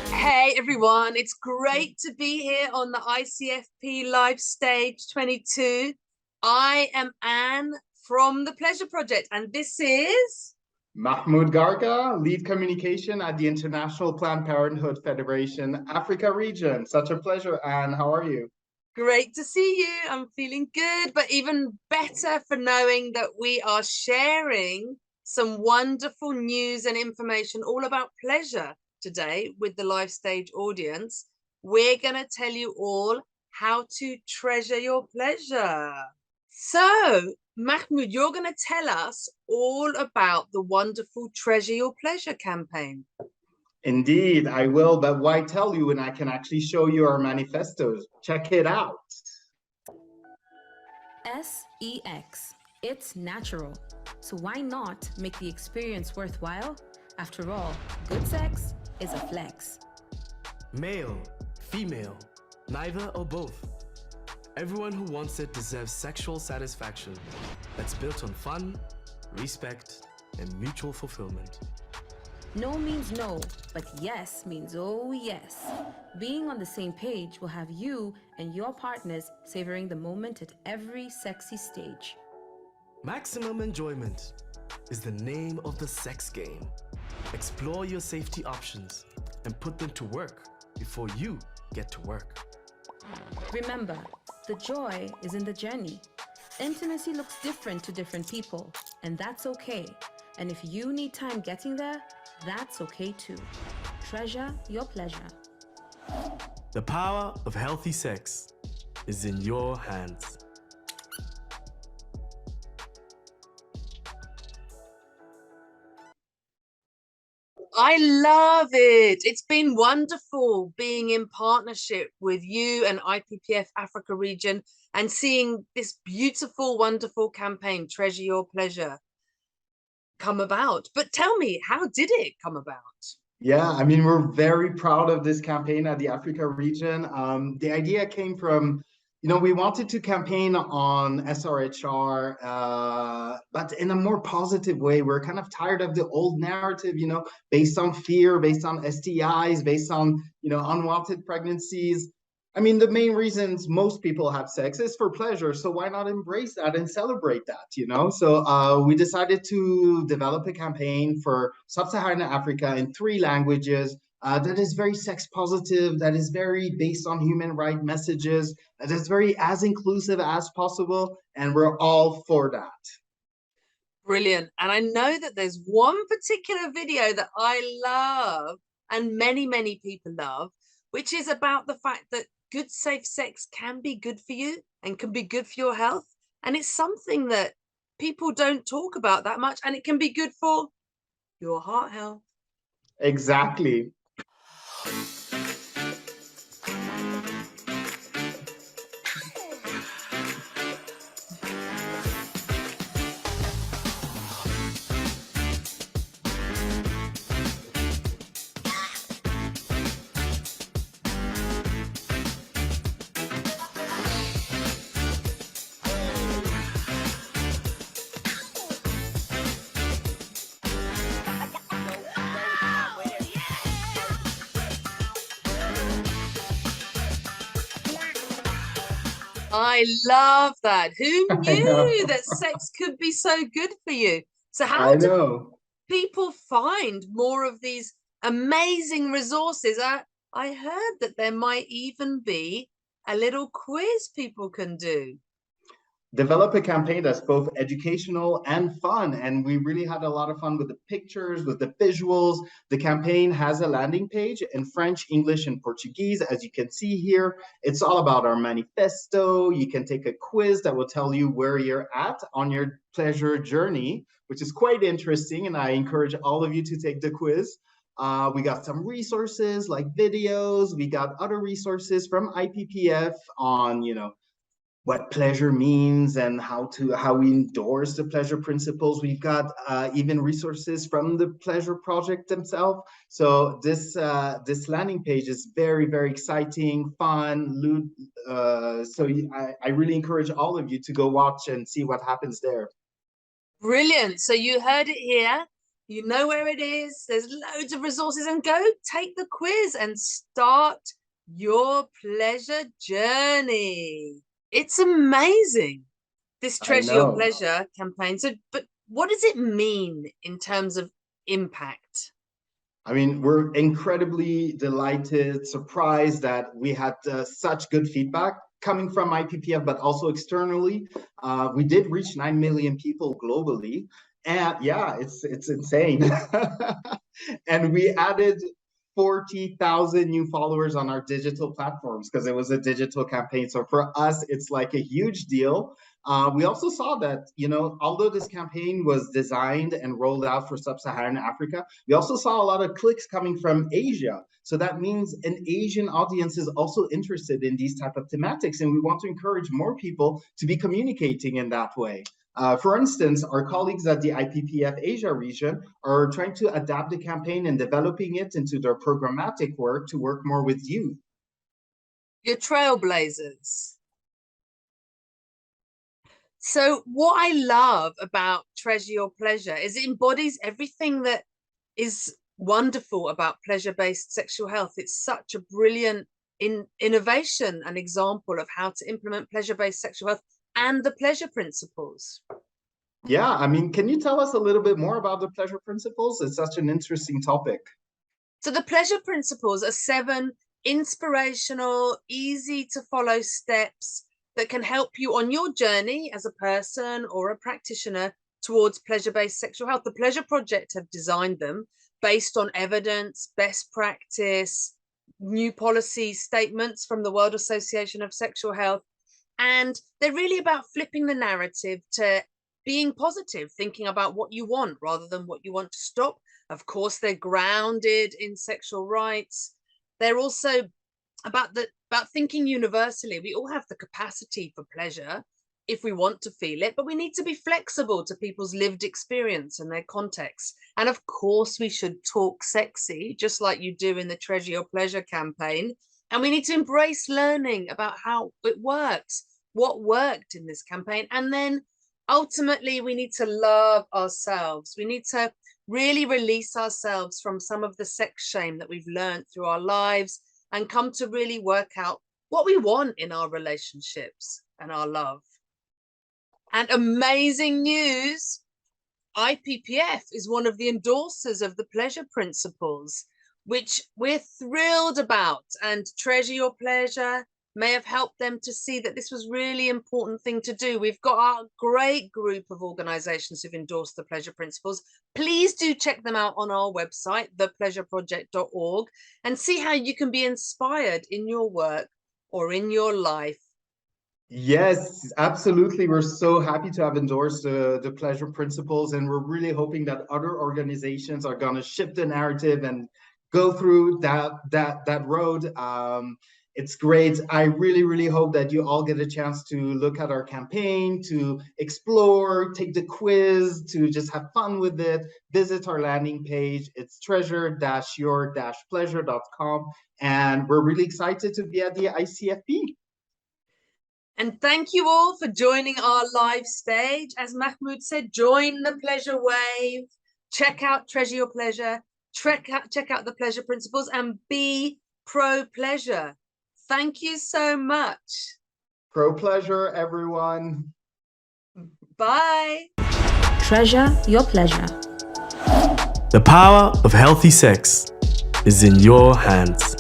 Hey everyone, it's great to be here on the ICFP Live Stage 22. I am Anne from the Pleasure Project, and this is Mahmoud Garga, lead communication at the International Planned Parenthood Federation, Africa region. Such a pleasure, Anne. How are you? great to see you. I'm feeling good, but even better for knowing that we are sharing some wonderful news and information all about pleasure today with the live stage audience. We're going to tell you all how to treasure your pleasure. So, Mahmoud, you're going to tell us all about the wonderful Treasure Your Pleasure campaign. Indeed, I will, but why tell you when I can actually show you our manifestos? Check it out. SEX. It's natural. So why not make the experience worthwhile? After all, good sex is a flex. Male, female, neither or both. Everyone who wants it deserves sexual satisfaction that's built on fun, respect, and mutual fulfillment. No means no, but yes means oh yes. Being on the same page will have you and your partners savoring the moment at every sexy stage. Maximum enjoyment is the name of the sex game. Explore your safety options and put them to work before you get to work. Remember, the joy is in the journey. Intimacy looks different to different people, and that's okay. And if you need time getting there, that's okay too. Treasure your pleasure. The power of healthy sex is in your hands. I love it. It's been wonderful being in partnership with you and IPPF Africa region and seeing this beautiful, wonderful campaign, Treasure Your Pleasure, come about. But tell me, how did it come about? Yeah, I mean, we're very proud of this campaign at the Africa region. The idea came from, we wanted to campaign on SRHR, but in a more positive way. We're kind of tired of the old narrative, based on fear, based on STIs, based on, unwanted pregnancies. I mean, the main reasons most people have sex is for pleasure. So why not embrace that and celebrate that, So we decided to develop a campaign for Sub-Saharan Africa in 3 languages that is very sex positive, that is very based on human rights messages, that is very as inclusive as possible. And we're all for that. Brilliant. And I know that there's one particular video that I love and many, many people love, which is about the fact that good, safe sex can be good for you and can be good for your health. And it's something that people don't talk about that much, and it can be good for your heart health. Exactly. I love that. Who knew that sex could be so good for you? So how do people find more of these amazing resources? I heard that there might even be a little quiz people can do. Develop a campaign that's both educational and fun. And we really had a lot of fun with the pictures, with the visuals. The campaign has a landing page in French, English, and Portuguese, as you can see here. It's all about our manifesto. You can take a quiz that will tell you where you're at on your pleasure journey, which is quite interesting. And I encourage all of you to take the quiz. We got some resources like videos. We got other resources from IPPF on, what pleasure means and how we endorse the pleasure principles. We've got even resources from the pleasure project themselves. So this landing page is very, very exciting, fun. So I really encourage all of you to go watch and see what happens there. Brilliant. So you heard it here. You know where it is. There's loads of resources, and go take the quiz and start your pleasure journey. It's amazing, this Treasure Your Pleasure campaign. So, but what does it mean in terms of impact? I mean, we're incredibly delighted, surprised that we had such good feedback coming from IPPF, but also externally. We did reach 9 million people globally. And yeah, it's insane. And we added 40,000 new followers on our digital platforms because it was a digital campaign. So for us, it's like a huge deal. We also saw that, although this campaign was designed and rolled out for sub-Saharan Africa, we also saw a lot of clicks coming from Asia. So that means an Asian audience is also interested in these type of thematics, and we want to encourage more people to be communicating in that way. For instance, our colleagues at the IPPF Asia region are trying to adapt the campaign and developing it into their programmatic work to work more with youth. You're trailblazers. So what I love about Treasure Your Pleasure is it embodies everything that is wonderful about pleasure-based sexual health. It's such a brilliant innovation and example of how to implement pleasure-based sexual health and the pleasure principles. Yeah, I mean, can you tell us a little bit more about the pleasure principles? It's such an interesting topic. So the pleasure principles are 7 inspirational, easy to follow steps that can help you on your journey as a person or a practitioner towards pleasure-based sexual health. The Pleasure Project have designed them based on evidence, best practice, new policy statements from the World Association of Sexual Health. And they're really about flipping the narrative to being positive, thinking about what you want rather than what you want to stop. Of course, they're grounded in sexual rights. They're also about thinking universally. We all have the capacity for pleasure if we want to feel it, but we need to be flexible to people's lived experience and their context. And of course, we should talk sexy, just like you do in the Treasure Your Pleasure campaign. And we need to embrace learning about how it works, what worked in this campaign. And then ultimately, we need to love ourselves. We need to really release ourselves from some of the sex shame that we've learned through our lives and come to really work out what we want in our relationships and our love. And amazing news, IPPF is one of the endorsers of the pleasure principles, which we're thrilled about, and Treasure Your Pleasure may have helped them to see that this was really important thing to do. We've got a great group of organizations who've endorsed the pleasure principles. Please do check them out on our website, thepleasureproject.org, and see how you can be inspired in your work or in your life. Yes, absolutely. We're so happy to have endorsed the pleasure principles, and we're really hoping that other organizations are going to shift the narrative and go through that road. It's great. I really, really hope that you all get a chance to look at our campaign, to explore, take the quiz, to just have fun with it. Visit our landing page. It's treasure-your-pleasure.com. And we're really excited to be at the ICFP. And thank you all for joining our live stage. As Mahmoud said, join the pleasure wave. Check out Treasure Your Pleasure. Check out the pleasure principles and be pro-pleasure. Thank you so much. Pro-pleasure, everyone. Bye. Treasure your pleasure. The power of healthy sex is in your hands.